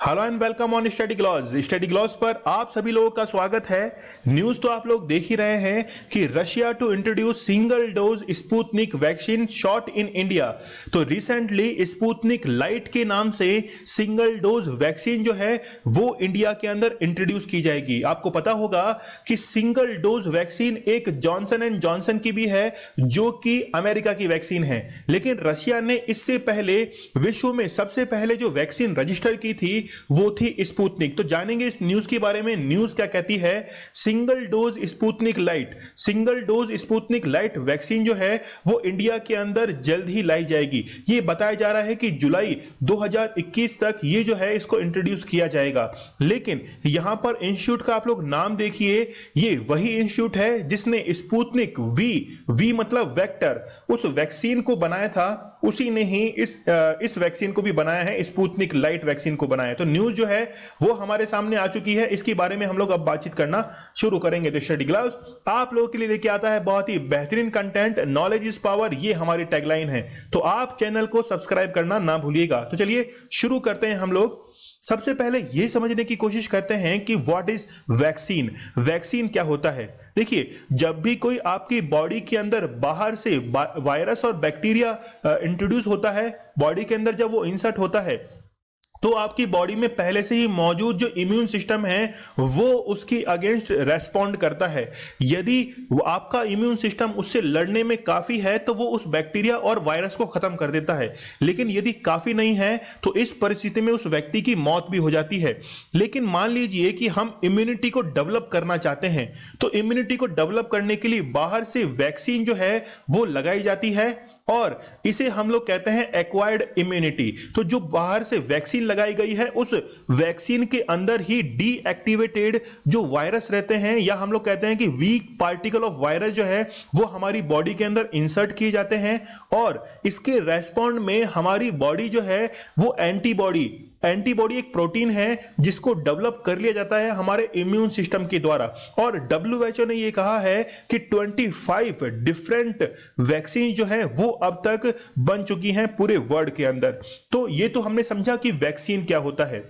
Hello and welcome on study gloss पर आप सभी लोगों का स्वागत है। न्यूज तो आप लोग देख ही रहे हैं कि Russia to introduce single dose Sputnik vaccine shot in India. तो रिसेंटली स्पुतनिक लाइट के नाम से सिंगल डोज वैक्सीन जो है वो इंडिया के अंदर इंट्रोड्यूस की जाएगी। आपको पता होगा कि सिंगल डोज वैक्सीन एक जॉनसन एंड जॉनसन की भी है जो कि अमेरिका की वैक्सीन है, लेकिन रशिया ने इससे पहले विश्व में सबसे पहले जो वैक्सीन रजिस्टर की थी वो थी स्पुतनिक। तो जानेंगे इस न्यूज के बारे में, न्यूज क्या कहती है। Single dose Sputnik light vaccine जो है वो इंडिया के अंदर जल्द ही लाई जाएगी। ये बताया जा रहा है कि जुलाई 2021 तक ये जो है इसको इंट्रोड्यूस किया जाएगा। लेकिन यहां पर इंस्टीट्यूट का आप लोग नाम देखिए, ये वही इंस्टीट्यूट है जिसने स्पुतनिक वी मतलब वेक्टर, उस वैक्सीन को बनाया था, उसी ने ही इस वैक्सीन को भी बनाया है, स्पुतनिक लाइट वैक्सीन को बनाया है। तो न्यूज जो है वो हमारे सामने आ चुकी है, इसके बारे में हम लोग अब बातचीत करना शुरू करेंगे। तो स्टडी ग्लव्स आप लोगों के लिए लेके आता है बहुत ही बेहतरीन कंटेंट, नॉलेज इज पावर, ये हमारी टैगलाइन है। तो आप चैनल को सब्सक्राइब करना ना भूलिएगा। तो चलिए शुरू करते हैं हम लोग। सबसे पहले यह समझने की कोशिश करते हैं कि व्हाट इज वैक्सीन। वैक्सीन क्या होता है। देखिए, जब भी कोई आपकी बॉडी के अंदर बाहर से वायरस और बैक्टीरिया इंट्रोड्यूस होता है, बॉडी के अंदर जब वो इंसर्ट होता है तो आपकी बॉडी में पहले से ही मौजूद जो इम्यून सिस्टम है वो उसकी अगेंस्ट रेस्पॉन्ड करता है। यदि वो आपका इम्यून सिस्टम उससे लड़ने में काफी है तो वो उस बैक्टीरिया और वायरस को खत्म कर देता है, लेकिन यदि काफी नहीं है तो इस परिस्थिति में उस व्यक्ति की मौत भी हो जाती है। लेकिन मान लीजिए कि हम इम्यूनिटी को डेवलप करना चाहते हैं, तो इम्यूनिटी को डेवलप करने के लिए बाहर से वैक्सीन जो है वो लगाई जाती है और इसे हम लोग कहते हैं एक्वायर्ड इम्यूनिटी। तो जो बाहर से वैक्सीन लगाई गई है उस वैक्सीन के अंदर ही डीएक्टिवेटेड जो वायरस रहते हैं, या हम लोग कहते हैं कि वीक पार्टिकल ऑफ वायरस जो है वो हमारी बॉडी के अंदर इंसर्ट किए जाते हैं, और इसके रेस्पॉन्ड में हमारी बॉडी जो है वो एंटीबॉडी एक प्रोटीन है जिसको डेवलप कर लिया जाता है हमारे इम्यून सिस्टम के द्वारा। और WHO ने यह कहा है कि 25 डिफरेंट वैक्सीन जो है वो अब तक बन चुकी हैं पूरे वर्ल्ड के अंदर। तो ये तो हमने समझा कि वैक्सीन क्या होता है।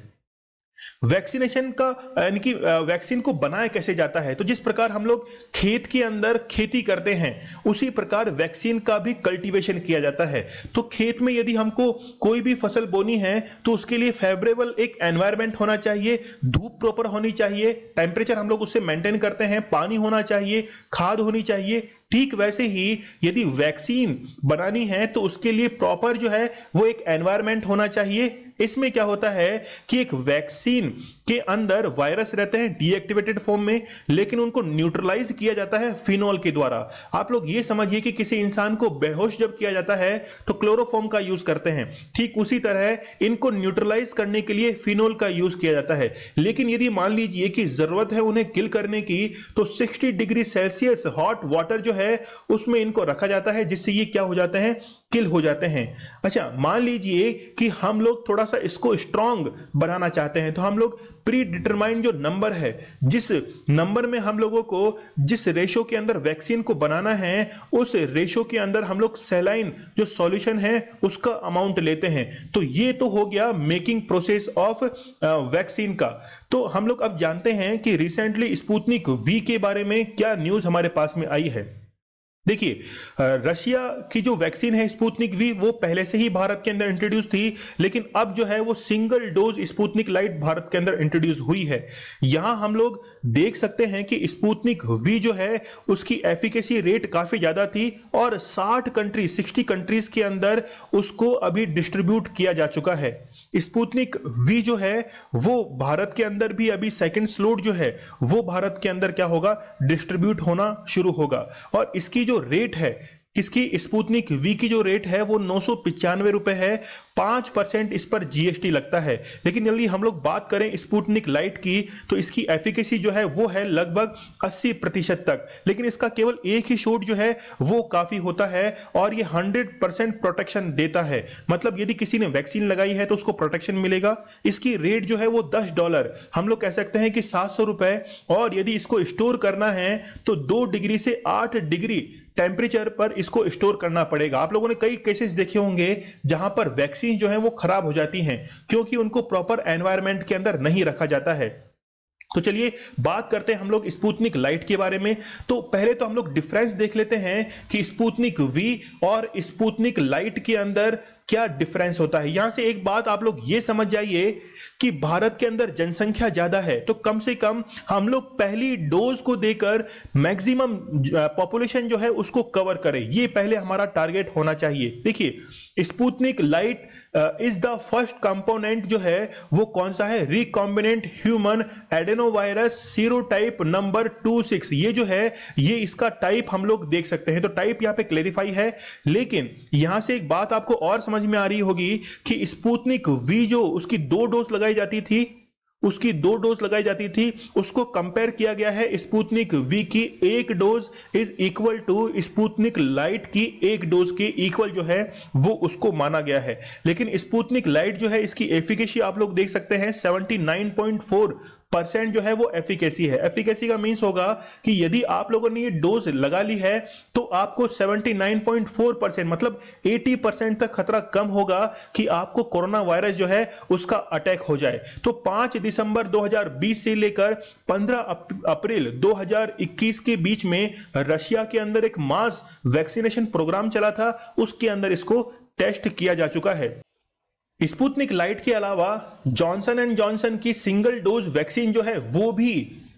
वैक्सीनेशन का यानी कि वैक्सीन को बनाया कैसे जाता है। तो जिस प्रकार हम लोग खेत के अंदर खेती करते हैं उसी प्रकार वैक्सीन का भी कल्टीवेशन किया जाता है। तो खेत में यदि हमको कोई भी फसल बोनी है तो उसके लिए फेवरेबल एक एनवायरनमेंट होना चाहिए, धूप प्रॉपर होनी चाहिए, टेम्परेचर हम लोग उससे मेंटेन करते हैं, पानी होना चाहिए, खाद होनी चाहिए। ठीक वैसे ही यदि वैक्सीन बनानी है तो उसके लिए प्रॉपर जो है वो एक एनवायरनमेंट होना चाहिए। इसमें क्या होता है कि एक वैक्सीन के अंदर वायरस रहते हैं डीएक्टिवेटेड फॉर्म में, लेकिन उनको न्यूट्रलाइज किया जाता है फिनॉल के द्वारा। आप लोग ये समझिए कि किसी इंसान को बेहोश जब किया जाता है तो क्लोरोफॉर्म का यूज करते हैं, ठीक उसी तरह इनको न्यूट्रलाइज करने के लिए फिनॉल का यूज किया जाता है। लेकिन यदि मान लीजिए कि जरूरत है उन्हें किल करने की तो 60 डिग्री सेल्सियस हॉट वाटर जो है उसमें इनको रखा जाता है, जिससे ये क्या हो जाते हैं, किल हो जाते हैं। अच्छा, मान लीजिए कि हम लोग थोड़ा सा इसको स्ट्रांग बनाना चाहते हैं, तो हम लोग प्री डिटरमाइंड जो नंबर है, जिस नंबर में हम लोगों को जिस रेशो के अंदर वैक्सीन को बनाना है उस रेशो के अंदर हम लोग सैलाइन जो सॉल्यूशन है उसका अमाउंट लेते हैं। तो ये तो हो गया मेकिंग प्रोसेस ऑफ वैक्सीन का। तो हम लोग अब जानते हैं कि रिसेंटली स्पुतनिक वी के बारे में क्या न्यूज हमारे पास में आई है। देखिए, रशिया की जो वैक्सीन है स्पुतनिक वी वो पहले से ही भारत के अंदर इंट्रोड्यूस थी, लेकिन अब जो है वो single dose Sputnik light Bharat के अंदर इंट्रोड्यूस हुई है। यहां हम लोग देख सकते हैं कि स्पुतनिक वी जो है उसकी एफिकेसी रेट काफी ज्यादा थी और 60 कंट्रीज के अंदर उसको अभी डिस्ट्रीब्यूट किया जा चुका है। स्पुतनिक वी जो है वो भारत के अंदर भी अभी सेकंड स्लॉट जो है वो भारत के अंदर क्या होगा, डिस्ट्रीब्यूट होना शुरू होगा। और इसकी जो रेट है, इसकी स्पुतनिक वी की जो रेट है वो 995 रुपए है, 5% इस पर जीएसटी लगता है। लेकिन यदि हम लोग बात करें स्पुतनिक लाइट की तो इसकी एफिकेसी जो है वो है लगभग 80% तक, लेकिन इसका केवल एक ही शॉट जो है वो काफी होता है और ये 100% प्रोटेक्शन देता है। मतलब यदि किसी ने वैक्सीन लगाई है तो उसको प्रोटेक्शन मिलेगा। इसकी रेट जो है वो $10, हम लोग कह सकते हैं कि 700 रुपए, और यदि इसको स्टोर करना है तो 2 डिग्री से 8 डिग्री टेम्परेचर पर इसको स्टोर करना पड़ेगा। आप लोगों ने कई केसेस देखे होंगे जहां पर वैक्सीन जो है वो खराब हो जाती हैं क्योंकि उनको प्रॉपर एनवायरनमेंट के अंदर नहीं रखा जाता है। तो चलिए बात करते हैं हम लोग स्पुतनिक लाइट के बारे में। तो पहले तो हम लोग डिफरेंस देख लेते हैं कि स्पुतनिक वी और स्पुतनिक लाइट के अंदर क्या डिफरेंस होता है। यहां से एक बात आप लोग ये समझ जाइए कि भारत के अंदर जनसंख्या ज्यादा है, तो कम से कम हम लोग पहली डोज को देकर मैक्सिमम पॉपुलेशन जो है उसको कवर करें, ये पहले हमारा टारगेट होना चाहिए। देखिए Sputnik light is the first component जो है वो कौन सा है, recombinant human adenovirus serotype number 26। ये जो है ये इसका टाइप हम लोग देख सकते हैं, तो टाइप यहां पे क्लेरिफाई है। लेकिन यहां से एक बात आपको और समझ में आ रही होगी कि स्पुतनिक वी जो उसकी 2 डोज लगाई जाती थी, उसकी 2 डोज लगाई जाती थी, उसको कंपेयर किया गया है स्पुतनिक वी की 1 dose is equal to Sputnik Light की 1 डोज के इक्वल जो है वो उसको माना गया है। लेकिन स्पुतनिक लाइट जो है इसकी एफिकेसी आप लोग देख सकते हैं 79.4% जो है वो एफिकेसी है। एफिकेसी का मींस होगा कि यदि आप लोगों ने ये डोज लगा ली है तो आपको 79.4% मतलब 80% तक खतरा कम होगा कि आपको कोरोना वायरस जो है उसका अटैक हो जाए। तो 5 दिसंबर 2020 से लेकर 15 अप्रैल 2021 के बीच में रशिया के अंदर एक मास वैक्सीनेशन प्रोग्राम चला था, उसके अंदर इसको टेस्ट किया जा चुका है। स्पुतनिक लाइट के अलावा जॉनसन एंड जॉनसन की सिंगल डोज वैक्सीन जो है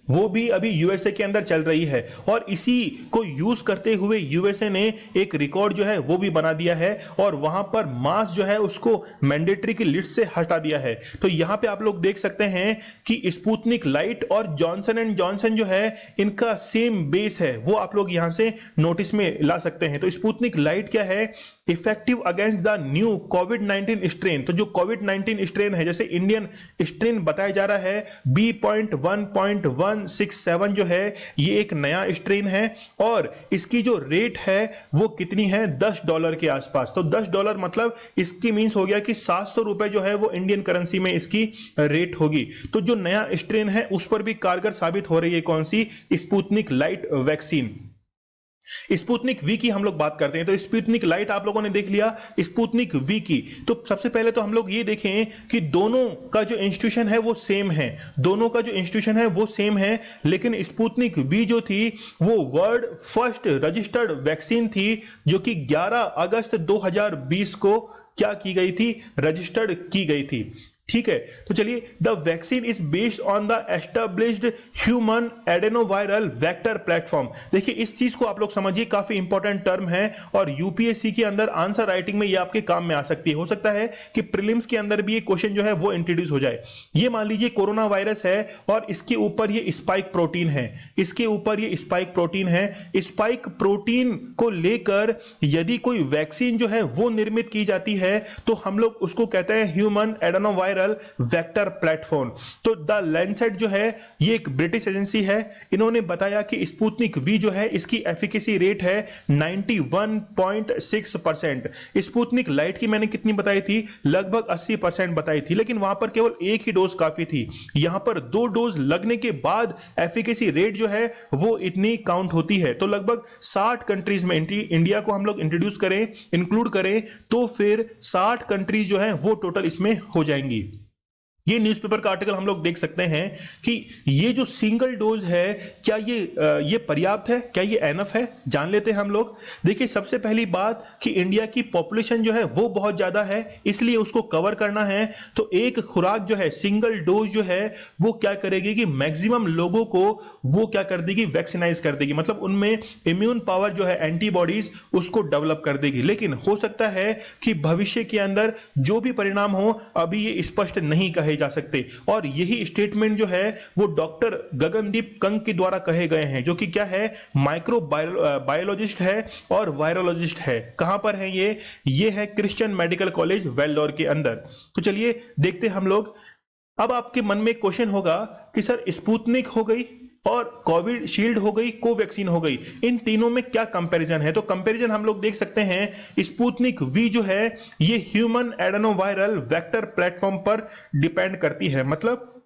वो भी अभी यूएसए के अंदर चल रही है और इसी को यूज करते हुए यूएसए ने एक रिकॉर्ड जो है वो भी बना दिया है और वहां पर मास जो है उसको मैंडेटरी की लिस्ट से हटा दिया है। तो यहां पे आप लोग देख सकते हैं कि स्पुतनिक लाइट और जॉनसन एंड जॉनसन जो है इनका सेम बेस है, वो आप लोग यहां से नोटिस में ला सकते हैं। तो स्पुतनिक लाइट क्या है, effective against the new covid strain. तो जो कोविड-19 स्ट्रेन है, जैसे इंडियन स्ट्रेन बताया जा रहा है B.1.167 जो है ये एक नया स्ट्रेन है और इसकी जो रेट है वो कितनी है, $10 के आसपास। तो $10 मतलब इसकी मींस हो गया कि 700 रुपए जो है वो इंडियन करेंसी में इसकी रेट होगी। तो जो नया स्ट्रेन है उस पर भी कारगर साबित हो रही है कौन सी, Sputnik light vaccine. Sputnik V की हम लोग बात करते हैं। तो स्पुतनिक लाइट आप लोगों ने देख लिया, स्पुतनिक वी की। तो सबसे पहले तो हम लोग ये देखें कि दोनों का जो इंस्टीट्यूशन है वो सेम है, दोनों का जो इंस्टीट्यूशन है वो सेम है। लेकिन स्पुतनिक वी जो थी वो वर्ल्ड फर्स्ट रजिस्टर्ड वैक्सीन थी जो कि 11 अगस्त 2020 को क्या की गई थी, रजिस्टर्ड की गई थी। ठीक है, तो चलिए the vaccine is based on the established human adenoviral vector platform. देखिए इस चीज को आप लोग समझिए, काफी इंपॉर्टेंट टर्म है और यूपीएससी के अंदर आंसर राइटिंग में ये आपके काम में आ सकती है। हो सकता है कि प्रीलिम्स के अंदर भी ये क्वेश्चन जो है वो इंट्रोड्यूस हो जाए। ये मान लीजिए कोरोना वायरस है और इसके ऊपर ये स्पाइक प्रोटीन है, इसके ऊपर ये स्पाइक प्रोटीन है। स्पाइक प्रोटीन को लेकर यदि कोई वैक्सीन जो है वो निर्मित की जाती है तो हम लोग उसको कहते हैं ह्यूमन एडेनोवायरल वेक्टर प्लेटफॉर्म। तो द लैंसेट जो है ये एक ब्रिटिश एजेंसी है, इन्होंने बताया कि स्पुतनिक वी जो है इसकी एफिकेसी रेट है 91.6%। स्पुतनिक लाइट की मैंने कितनी बताई थी, लगभग 80% बताई थी, लेकिन वहां पर केवल एक ही डोज काफी थी। यहां पर 2 डोज लगने के बाद एफिकेसी रेट जो है वो इतनी काउंट होती है। तो लगभग 60 कंट्रीज में, इंडिया को हम लोग इंट्रोड्यूस करें, इंक्लूड करें तो फिर 60 कंट्रीज जो है वो टोटल इसमें हो जाएंगी। ये न्यूज़पेपर का आर्टिकल हम लोग देख सकते हैं कि ये जो सिंगल डोज है क्या ये पर्याप्त है, क्या ये एनफ है, जान लेते हैं हम लोग। देखिए सबसे पहली बात कि इंडिया की पॉपुलेशन जो है वो बहुत ज्यादा है, इसलिए उसको कवर करना है। तो एक खुराक जो है सिंगल डोज जो है वो क्या करेगी कि मैक्सिमम लोगों को वो क्या कर देगी, वैक्सीनाइज कर देगी, मतलब उनमें इम्यून पावर जो है एंटीबॉडीज उसको डेवलप कर देगी। लेकिन हो सकता है कि भविष्य के अंदर जो भी परिणाम हो अभी ये स्पष्ट नहीं कहे जा सकते और यही स्टेटमेंट जो है वो डॉक्टर गगनदीप कंग के द्वारा कहे गए हैं, जो कि क्या है, माइक्रो बायोलॉजिस्ट है और वायरोलॉजिस्ट है। कहां पर है ये है क्रिश्चियन मेडिकल कॉलेज वेल्लोर के अंदर। तो चलिए देखते हम लोग। अब आपके मन में क्वेश्चन होगा कि सर स्पुतनिक हो गई और कोविड शील्ड हो गई, कोवैक्सीन हो गई, इन तीनों में क्या कंपैरिजन है। तो कंपैरिजन हम लोग देख सकते हैं, स्पुतनिक वी जो है ये ह्यूमन एडेनोवायरल वेक्टर प्लेटफॉर्म पर डिपेंड करती है। मतलब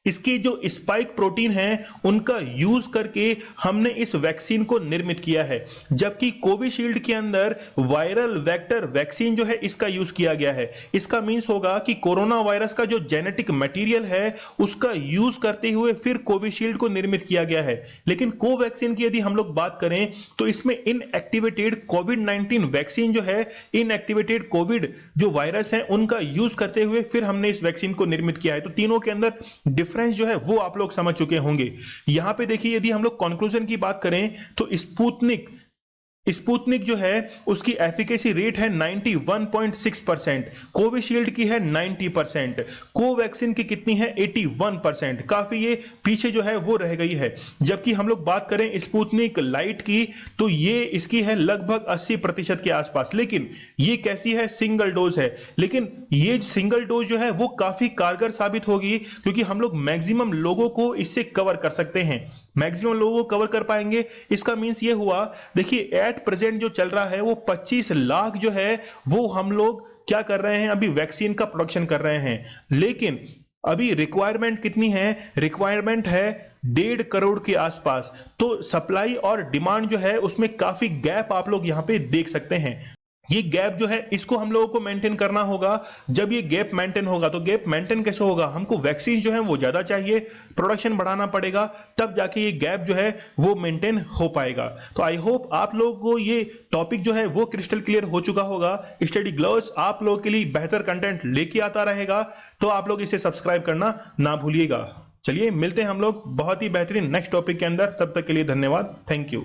इसकी जो स्पाइक प्रोटीन है उनका यूज करके हमने इस वैक्सीन को निर्मित किया है, जबकि कोविशील्ड के अंदर वायरल वेक्टर वैक्सीन जो है इसका यूज किया गया है। इसका मींस होगा कि कोरोना वायरस का जो जेनेटिक मटेरियल है उसका यूज करते हुए फिर कोविशील्ड को निर्मित किया गया है। लेकिन कोवैक्सीन की यदि हम लोग बात करें तो इसमें इनएक्टिवेटेड कोविड-19 वैक्सीन जो है, इनएक्टिवेटेड कोविड जो वायरस है उनका यूज करते हुए फिर हमने इस वैक्सीन को निर्मित किया है। तो तीनों के अंदर डिफरेंस जो है वो आप लोग समझ चुके होंगे। यहां पे देखिए, यदि हम लोग कंक्लूजन की बात करें तो स्पुतनिक जो है उसकी एफिकेसी रेट है 91.6%, कोविशील्ड की है 90%, कोवैक्सीन की कितनी है 81%, काफी ये पीछे जो है वो रह गई है। जबकि हम लोग बात करें स्पुतनिक लाइट की तो ये इसकी है लगभग 80% के आसपास। लेकिन ये कैसी है, सिंगल डोज है, लेकिन ये सिंगल डोज जो है वो काफी कारगर साबित होगी क्योंकि हम लोग मैक्सिमम लोगों को इससे कवर कर सकते हैं, मैक्सिमम लोगों को कवर कर पाएंगे। इसका मींस ये हुआ, देखिए एट प्रेजेंट जो चल रहा है वो 25 लाख जो है वो हम लोग क्या कर रहे हैं, अभी वैक्सीन का प्रोडक्शन कर रहे हैं। लेकिन अभी रिक्वायरमेंट कितनी है, रिक्वायरमेंट है 1.5 करोड़ के आसपास। तो सप्लाई और डिमांड जो है उसमें काफी गैप आप लोग यहां पे देख सकते हैं। ये गैप जो है इसको हम लोगों को मेंटेन करना होगा। जब ये गैप मेंटेन होगा तो गैप मेंटेन कैसे होगा, हमको वैक्सीन जो है वो ज्यादा चाहिए, प्रोडक्शन बढ़ाना पड़ेगा, तब जाके ये गैप जो है वो मेंटेन हो पाएगा। तो आई होप आप लोगों को ये टॉपिक जो है वो क्रिस्टल क्लियर हो चुका होगा। स्टडी ग्लोव्स आप लोगों के लिए बेहतर कंटेंट लेके आता रहेगा, तो आप लोग इसे सब्सक्राइब करना ना भूलिएगा। चलिए मिलते हैं हम लोग बहुत ही बेहतरीन नेक्स्ट टॉपिक के अंदर, तब तक के लिए धन्यवाद, थैंक यू।